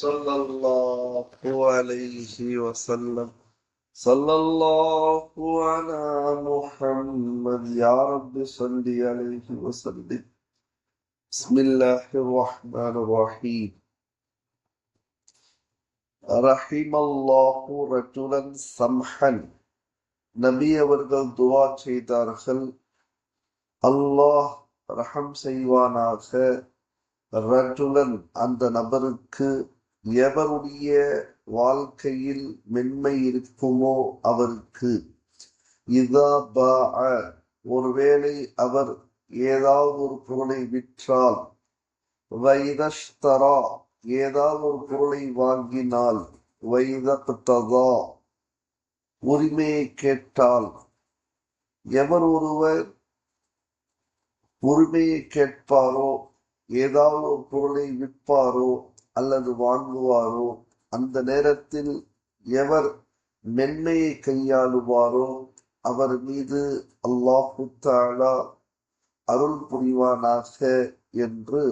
صلى الله عليه وسلم. صلى الله على محمد يا رب صل عليه وسلم. بسم الله الرحمن الرحيم. رحم الله رجلا سمحا. நபி அவர்கள் துவா செய்தார்கள், அல்லாஹ் ரஹம் செய்வானாக ரஜுலன் அந்த நபருக்கு, எவருடைய வாழ்க்கையில் மென்மை இருக்குமோ அவருக்கு, இதா பாஅ ஒருவேளை அவர் ஏதாவது ஒரு பொருளை விற்றால், வைதஷ்தரா ஏதாவது ஒரு பொருளை வாங்கினால், வைதக்ததா உரிமையை கேட்டால், எவர் ஒருவர் உரிமையை கேட்பாரோ, ஏதாவது ஒரு பொருளை விற்பாரோ அல்லது வாங்குவாரோ, அந்த நேரத்தில் எவர் மென்மையை கையாளுவாரோ அவர் மீது அல்லாஹு தஆலா அருள் புரிவானாக என்று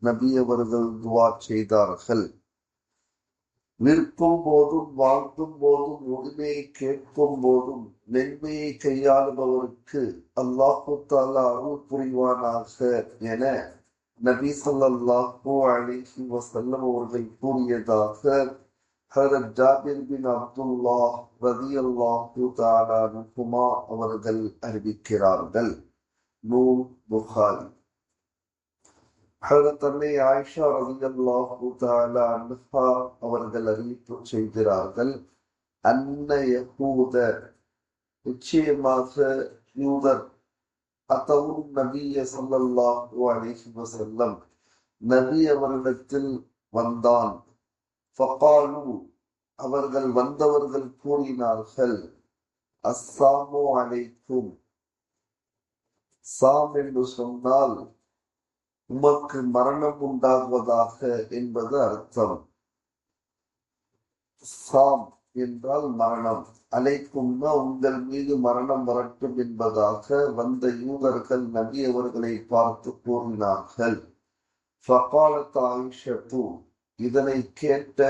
நபி அவர்கள் துஆ செய்தார்கள். விற்கும் போதும் வாங்கும் போதும் உரிமையை கேட்கும் போதும் மென்மையை கையாளுபவருக்கு அல்லாஹு தஆலா அருள் புரிவானாக என நபி ஸல்லல்லாஹு அலைஹி வஸல்லம் அவர்கள் கூறியதாக ஹஜ்ரத் ஜாபிர் பின் அப்துல்லாஹ் ரலியல்லாஹு தஆலா அன்ஹுமா அவர்கள் அறிவிக்கிறார்கள். நூல் புகாரி. ஹஜ்ரத் அன்னை ஆயிஷா ரலியல்லாஹு தஆலா அன்ஹா அவர்கள் அறிவிப்பு செய்கிறார்கள், அன்ன யஹூத நிச்சயமாக யூதர் அத்தவும் நபிய ஸல்லல்லாஹு அலைஹி வஸல்லம் நபி அவரிடத்தில் வந்தான். ஃபகாலு அவர்கள் வந்தவர்கள் கூறினார்கள், அஸ்ஸாமு அலைக்கும். சாம் என்று சொன்னால் உமக்கு மரணம் உண்டாகுவதாக என்பது அர்த்தம். சாம் என்றால் மரணம், அலைக்கும்னா உங்கள் மீது மரணம் வரட்டும் என்பதாக வந்த யூதர்கள் நபி அவர்களை பார்த்து கூறினார்கள். ஃபகாலத் ஆயிஷத்து இதனை கேட்ட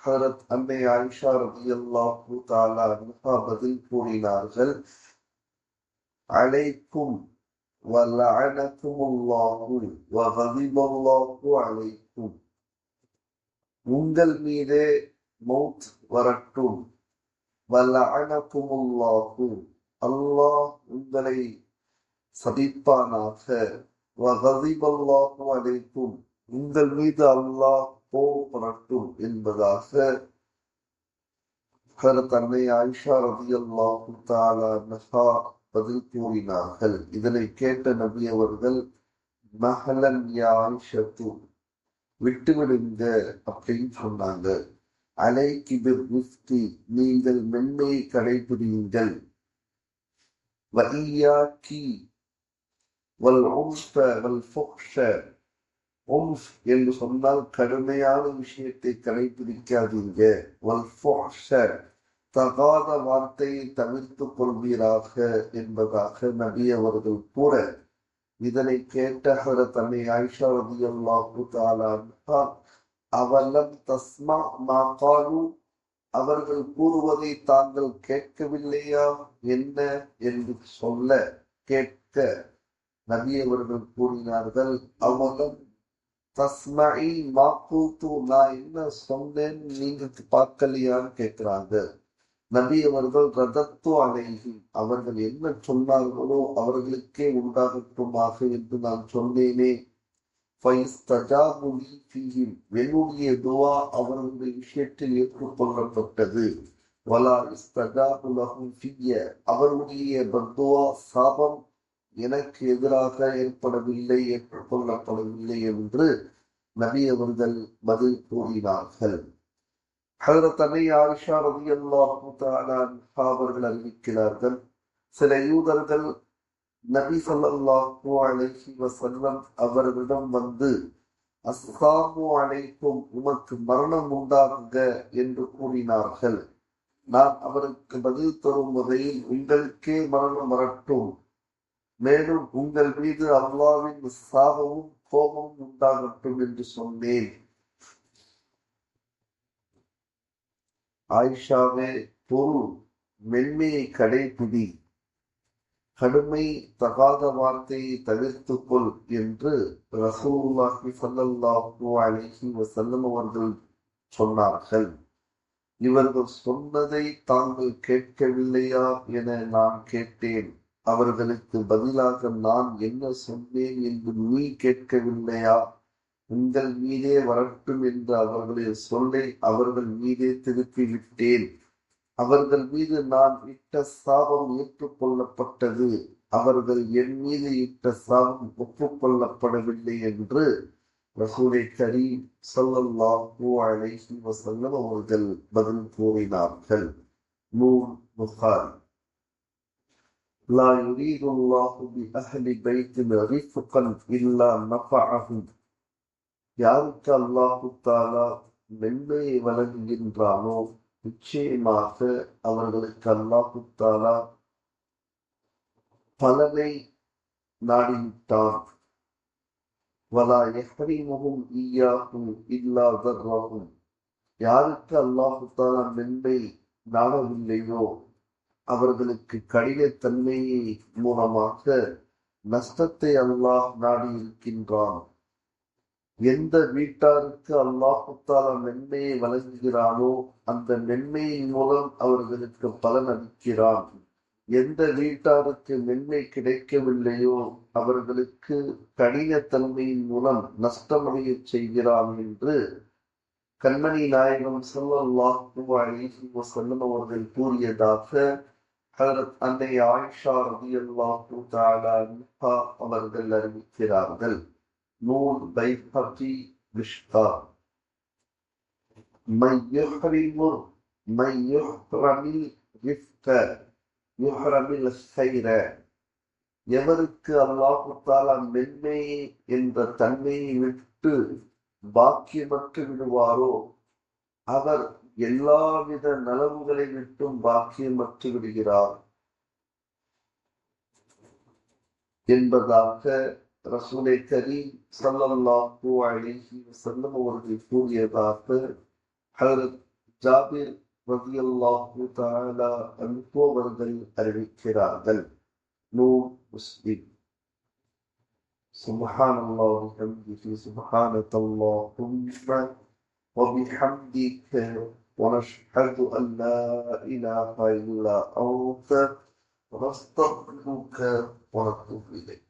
ஹஜ்ரத் அன்னை ஆயிஷா ரலியல்லாஹு தஆலா அன்ஹா பதில் கூறினார்கள், அலைக்கும் வலஅனகுமுல்லாஹு வகதிபல்லாஹு அலைக்கும். உங்கள் மீதே மௌத் வரட்டும். வலஅனகுமுல்லாஹு அல்லாஹ் உங்களை சபிப்பானாக. வகதிபல்லாஹு அலைக்கும் உங்கள் மீது அல்லாஹ் கோபப்படட்டும் என்பதாக ஹஜ்ரத் அன்னை ஆயிஷா ரலியல்லாஹு தஆலா அன்ஹா பதில் கூறினார்கள். இதனை கேட்ட நபி அவர்கள், மஹலன் யா ஆயிஷத்து விட்டுவிடுங்க அப்படின்னு சொன்னாங்க. அலைக்கி பிர்ரிஃப்கி நீங்கள் மென்மையை கடைபிடியுங்கள். வஇய்யாக்கி வல் உன்ஃப வல் ஃபுஹ்ஷ. உன்ஃப் என்று சொன்னால் கடுமையான விஷயத்தை கடைபிடிக்காதீங்க. வல் ஃபுஹ்ஷ தகாத வார்த்தையை தவிர்த்து கொள்வீராக என்பதாக நபி அவர்கள் கூற, இதனை கேட்ட ஹஜ்ரத் அன்னை ஆயிஷா ரலியல்லாஹு தஆலா அன்ஹா, அவலம் தஸ்மா மா காலு அவர்கள் கூறுவதை தாங்கள் கேட்கவில்லையா என்ன என்று சொல்ல கேட்க நபி அவர்கள் கூறினார்கள், அவலம் தஸ்மஇ மா கூத்து நான் என்ன சொன்னேன் நீங்க பார்க்கலையான்னு கேட்கிறாங்க. நபி அவர்கள் ரதத்து அலைஹி அவர்கள் என்ன சொன்னார்களோ அவர்களுக்கே உண்டாகட்டுமாக என்று நான் சொன்னேனே. என்னுடைய துவா அவர்களுடைய விஷயத்தில் ஏற்றுக்கொள்ளப்பட்டது. வலா இஸ்தஜாபு லஹும் ஃபிய்ய அவர்களுடைய பத்துவா சாபம் எனக்கு எதிராக ஏற்றுக்கொள்ளப்படவில்லை என்று நபி அவர்கள் பதில் கூறினார்கள். ஹஜ்ரத் அன்னை ஆயிஷா ரலியல்லாஹு தஆலா அன்ஹா அவர்கள் அறிவிக்கிறார்கள், சில யூதர்கள் நபி ஸல்லல்லாஹு அலைஹி வஸல்லம் அவர்களிடம் வந்து, அஸ்ஸாமு அலைக்கும் உமக்கு மரணம் உண்டாகுங்க என்று கூறினார்கள். நான் அவருக்கு பதில் தரும் வகையில், உங்களுக்கே மரணம் வரட்டும், மேலும் உங்கள் மீது அல்லாஹ்வின் சாபமும் கோபமும் உண்டாகட்டும் என்று சொன்னேன். ஆயிஷாவே பொருள், மென்மையை கடைபிடி, கடுமை தகாத வார்த்தையை தவிர்த்துக் கொள் என்று ரசூலுல்லாஹி ஸல்லல்லாஹு அலைஹி வஸல்லம் அவர்கள் சொன்னார்கள். இவர்கள் சொன்னதை தாங்கள் கேட்கவில்லையா என நான் கேட்டேன். அவர்களுக்கு பதிலாக நான் என்ன சொன்னேன் என்று நீ கேட்கவில்லையா? உங்கள் மீதே வரட்டும் என்று அவர்களின் சொல்லை அவர்கள் மீதே திருப்பிவிட்டேன். அவர்கள் மீது நான் இட்ட சாபம் ஏற்றுக்கொள்ளப்பட்டது, அவர்கள் என் மீது இட்ட சாபம் ஒப்புக்கொள்ளப்படவில்லை என்று ரசூலை கரீம் ஸல்லல்லாஹு அலைஹி வஸல்லம் அவர்கள் பதில் கூறினார்கள். நூல் புகாரி. லா யுரீதுல்லாஹு பி அஹ்லி பைத்தின் ரிஃப்கன் இல்லா நஃபஅஹும். யாருக்கு அல்லாஹு தஆலா மென்மையை வழங்குகின்றானோ நிச்சயமாக அவர்களுக்கு அல்லாஹு தஆலா பலனை நாடிவிட்டான். வலா யஹ்ரிமுஹும் இய்யாஹு இல்லா தர்ரஹும். யாருக்கு அல்லாஹு தஆலா மென்மை நாடவில்லையோ அவர்களுக்கு கடினத்தன்மையை மூலமாக நஷ்டத்தை அல்லாஹ் நாடி இருக்கின்றான். எந்த வீட்டாருக்கு அல்லாஹு தஆலா மென்மையை வழங்குகிறானோ அந்த மென்மையின் மூலம் அவர்களுக்கு பலன் அளிக்கிறான். எந்த வீட்டாருக்கு மென்மை கிடைக்கவில்லையோ அவர்களுக்கு கடினத்தன்மையின் மூலம் நஷ்டமடைய செய்கிறான் என்று கண்மணி நாயகம் ஸல்லல்லாஹு அலைஹி வஸல்லம் அவர்கள் கூறியதாக ஹஜ்ரத் அன்னை ஆயிஷா ரலியல்லாஹு தஆலா அன்ஹா அவர்கள் அறிவிக்கிறார்கள். நூல் பைஹகி மிஷ்கா. மை யுஹ்ரமில் ரிஃப்க யுஹ்ரமில் கைர. எவருக்கு அல்லாஹு தஆலா மென்மை என்ற தன்மையை விட்டு பாக்கியமற்று விடுவாரோ அவர் எல்லாவித நலவுகளை விட்டும் பாக்கியமற்று விடுகிறார் என்பதாக ரசூலை கரீம் ஸல்லல்லாஹு அலைஹி வஸல்லம் அவர்கள் கூறியதாக ஹஜ்ரத் ஜாபிர் ரலியல்லாஹு தஆலா அன்ஹு அவர்கள் அறிவிக்கிறார்கள். நூல் முஸ்லிம். சுப்ஹானல்லாஹி வ பிஹம்திஹி சுப்ஹானக்கல்லாஹும்ம வ பிஹம்திக வ நஷ்ஹது அன் லா இலாஹா இல்லா அன்த வ நஸ்தக்ஃபிருக வ நத்தூபு இலைக்.